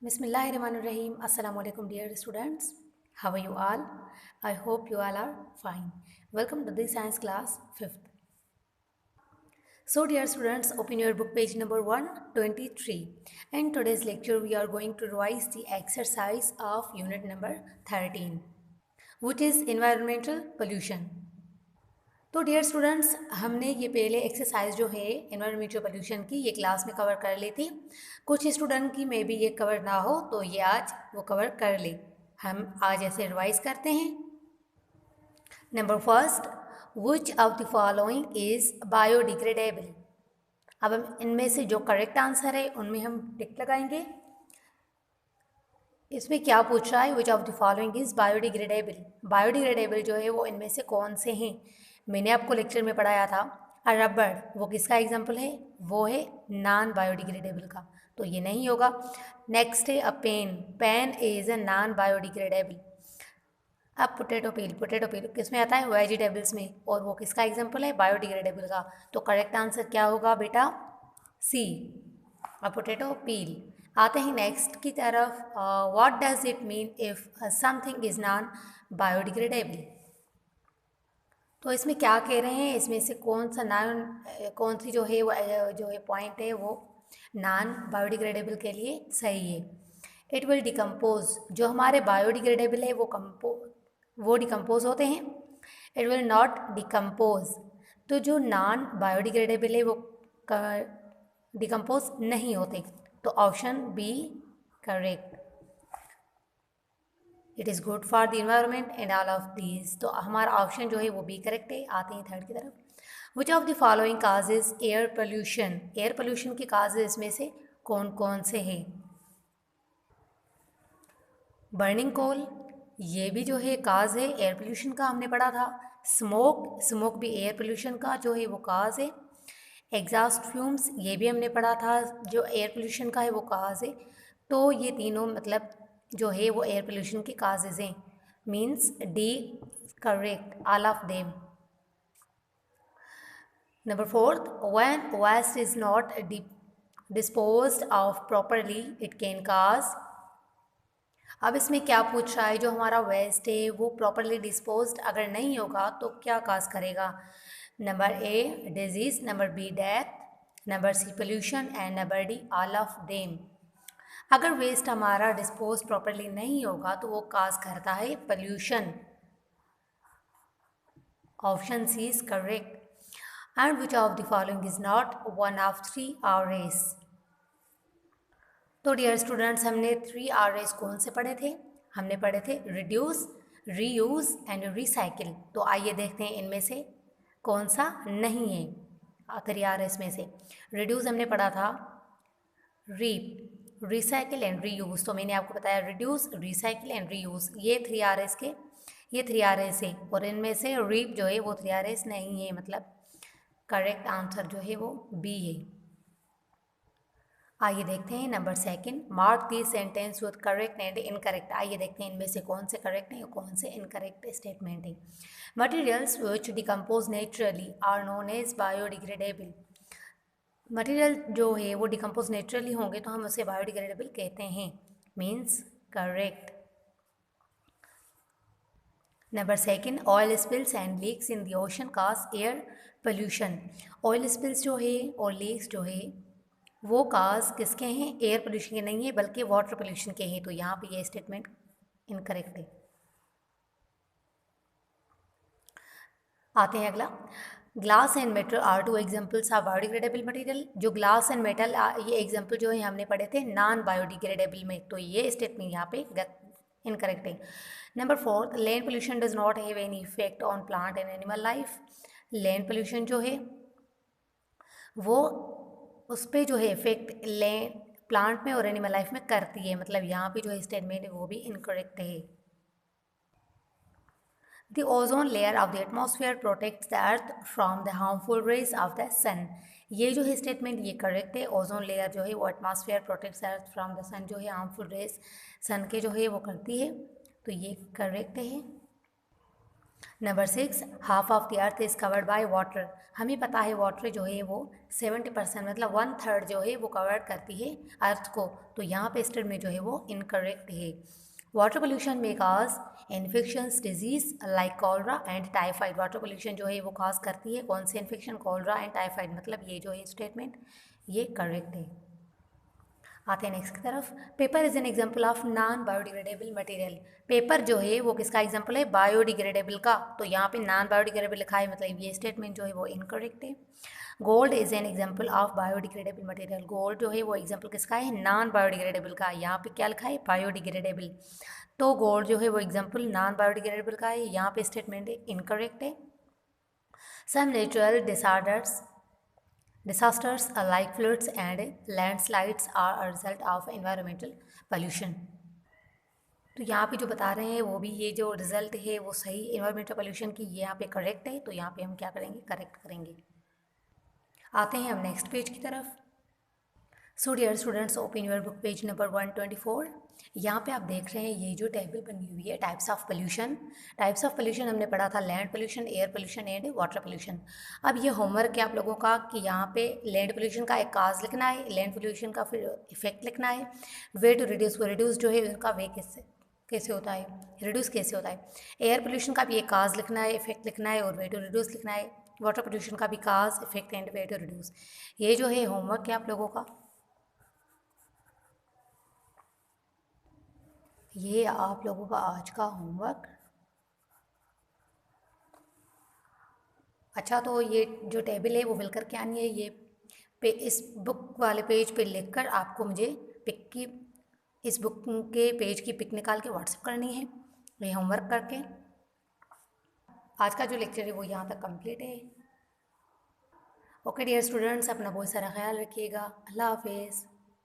Bismillahirrahmanirrahim. Assalamu alaikum dear students. How are you all? I hope you all are fine. Welcome to the science class 5th. So dear students, open your book page number 123. In today's lecture we are going to revise the exercise of unit number 13, which is environmental pollution. तो dear students, हमने ये पहले exercise जो है environmental pollution की ये class में cover कर ली थी। कुछ स्टूडेंट की मे बी ये कवर ना हो तो ये आज वो कवर कर ले। हम आज ऐसे रिवाइज करते हैं। Number first, which of the following is biodegradable. अब हम इनमें से जो करेक्ट आंसर है उनमें हम टिक लगाएंगे। इसमें क्या पूछ रहा है, विच of the following is biodegradable. Biodegradable जो है वो इनमें से कौन से हैं। मैंने आपको लेक्चर में पढ़ाया था रबड़, वो किसका एग्जाम्पल है, वो है नॉन बायोडिग्रेडेबल का, तो ये नहीं होगा। नेक्स्ट है a pen, pen is a non biodegradable. अब पोटैटो पील किस में आता है, वेजिटेबल्स में, और वो किसका एग्जाम्पल है, बायोडिग्रेडेबल का। तो करेक्ट आंसर क्या होगा बेटा, सी, अ पोटैटो पील। आते हैं नेक्स्ट की तरफ। What does it mean if something is non biodegradable. तो इसमें क्या कह रहे हैं, इसमें से कौन सी जो है जो है पॉइंट है वो नॉन बायोडिग्रेडेबल के लिए सही है। इट विल डिकम्पोज, जो हमारे बायोडिग्रेडेबल है वो डिकम्पोज होते हैं। इट विल नॉट डिकम्पोज, तो जो नॉन बायोडिग्रेडेबल है वो डिकम्पोज नहीं होते। तो option B correct, it is good for the environment and all of these. तो हमारा ऑप्शन जो है वो बी करेक्ट है। आते हैं थर्ड की तरफ। विच of the following causes air pollution. Air pollution के काजेज इसमें से कौन कौन से हैं। बर्निंग कोल, ये भी जो है काज है एयर पोल्यूशन का, हमने पढ़ा था। स्मोक भी एयर पोल्यूशन का जो है वो काज है। एग्जॉस्ट फ्यूम्स, ये भी हमने पढ़ा था, जो एयर पोल्यूशन का है वो काज है। तो ये तीनों मतलब जो है वो एयर पोल्यूशन के काजेज हैं। Means D correct, all of them. Number fourth, when waste is not disposed of properly it can cause. अब इसमें क्या पूछ रहा है, जो हमारा वेस्ट है वो प्रॉपरली डिस्पोज्ड अगर नहीं होगा तो क्या काज करेगा। Number A disease, number B death, number C pollution and number D all of them. अगर वेस्ट हमारा डिस्पोज प्रॉपरली नहीं होगा तो वो काज करता है pollution. Option C is correct. And which of the following is not one of 3 Rs। तो dear students, हमने 3 Rs कौन से पढ़े थे, हमने पढ़े थे रिड्यूस, रीयूज एंड रिसाइकिल। तो आइए देखते हैं इनमें से कौन सा नहीं है 3 Rs में से। रिड्यूस हमने पढ़ा था, रिसाइकिल एंड रीयूज। तो मैंने आपको बताया रिड्यूस, रिसाइकिल एंड रीयूज ये 3 Rs के, ये 3 Rs है। और इनमें से रीप जो है वो 3 Rs नहीं है, मतलब करेक्ट आंसर जो है वो बी है। आइए देखते हैं number second, mark this sentence with correct and incorrect. आइए देखते हैं इनमें से कौन से करेक्ट है और कौन से इनकरेक्ट स्टेटमेंट है। Materials which decompose naturally are known as biodegradable. Material जो है वो डिकम्पोज नेचुरली होंगे तो हम उसे बायोडिग्रेडेबल कहते हैं। Means correct. Number second, oil spills and leaks in the ocean cause air pollution. Oil spills जो है और लीक्स जो है वो काज किसके हैं, एयर पोल्यूशन के नहीं है बल्कि वाटर पोल्यूशन के हैं। तो यहाँ पे ये स्टेटमेंट इनकरेक्ट है। आते हैं अगला, glass and metal are 2 examples of biodegradable material. जो ग्लास एंड मेटल ये एग्जाम्पल जो है हमने पढ़े थे नॉन बायोडिग्रेडेबल में, तो ये स्टेटमेंट यहाँ पे इनकरेक्ट है। Number fourth, land pollution does not have any effect on plant and animal life. Land pollution जो है वो उस पर जो है इफेक्ट लैंड, प्लांट में और एनिमल लाइफ में करती है, मतलब यहाँ पे जो है स्टेटमेंट है वो भी इनकरेक्ट है। The ozone layer of the atmosphere protects the earth from the harmful rays of the sun. ये जो है स्टेटमेंट ये करेक्ट है। ओजोन लेयर जो है वो atmosphere protects earth from the sun, जो है हार्मफुल रेज सन के जो है वो करती है, तो ये करेक्ट है। Number 6, half of the earth is covered by water. हमें पता है वाटर जो है वो 70% मतलब 1/3 जो है वो कवर करती है अर्थ को, तो यहाँ पे स्टेटमेंट जो है वो इनकरेक्ट है। वाटर पोल्यूशन में cause infections disease like cholera and typhoid. Water pollution जो है वो काज करती है कौन से इन्फेक्शन, कॉलरा एंड टाइफाइड, मतलब ये जो है स्टेटमेंट ये करेक्ट है। आते हैं नेक्स्ट की तरफ। Paper is an example of non biodegradable material. Paper जो है वो किसका एग्जाम्पल है, बायोडिग्रेडेबल का, तो यहाँ पे नॉन बायोडिग्रेडेबल लिखा है, मतलब ये स्टेटमेंट जो है वो इनकरेक्ट है। Gold is an example of biodegradable material. Gold जो है वो एग्जाम्पल किसका है, नॉन बायोडिग्रेडेबल का, यहाँ पे क्या लिखा है, बायोडिग्रेडेबल, तो गोल्ड जो है वो एग्जाम्पल नॉन बायोडिग्रेडेबल का है, यहाँ पे स्टेटमेंट इनकरेक्ट है। Some natural disasters like floods and landslides are a result of environmental pollution। तो यहाँ पे जो बता रहे हैं वो भी ये जो रिजल्ट है वो सही एनवायरमेंटल पोल्यूशन की यहाँ पे करेक्ट है, तो यहाँ पे हम क्या करेंगे, करेक्ट करेंगे। आते हैं हम नेक्स्ट पेज की तरफ। So dear students, open your book page number 124। यहाँ पे आप देख रहे हैं ये जो टेबल बनी हुई है types of pollution. Types of pollution हमने पढ़ा था land pollution, air pollution and water pollution. अब ये होमवर्क है आप लोगों का कि यहाँ पे लैंड पोल्यूशन का एक काज लिखना है, लैंड पोल्यूशन का फिर इफेक्ट लिखना है, वे टू रिड्यूस, वो रिड्यूस जो है उनका वे कैसे कैसे होता है, रिड्यूस कैसे होता है। एयर पोल्यूशन का भी एक काज लिखना है, इफेक्ट लिखना है और वे टू रिड्यूस लिखना है। वाटर पोल्यूशन का भी cause, effect and way to reduce. ये जो है होमवर्क है आप लोगों का, ये आप लोगों का आज का होमवर्क। अच्छा, तो ये जो टेबल है वो फिल करके आनी है, ये इस बुक वाले पेज पे लिखकर आपको मुझे पिक की, इस बुक के पेज की पिक निकाल के व्हाट्सएप करनी है, ये होमवर्क करके। आज का जो लेक्चर है वो यहाँ तक कंप्लीट है। ओके डियर स्टूडेंट्स, अपना बहुत सारा ख्याल रखिएगा। अल्लाह हाफिज़।